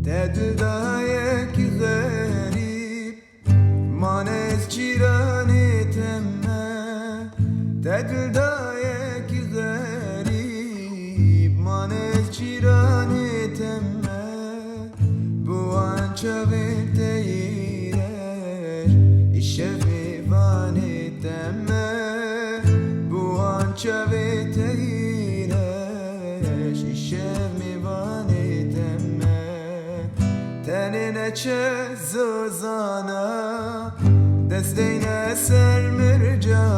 دلدایک غریب من از چیرانی تمه دلدایک غریب من از چیرانی تمه bu an çaviteyler işe vivani teme bu an çaviteyler işe vivani teme tenine çezozana desteğine sermirca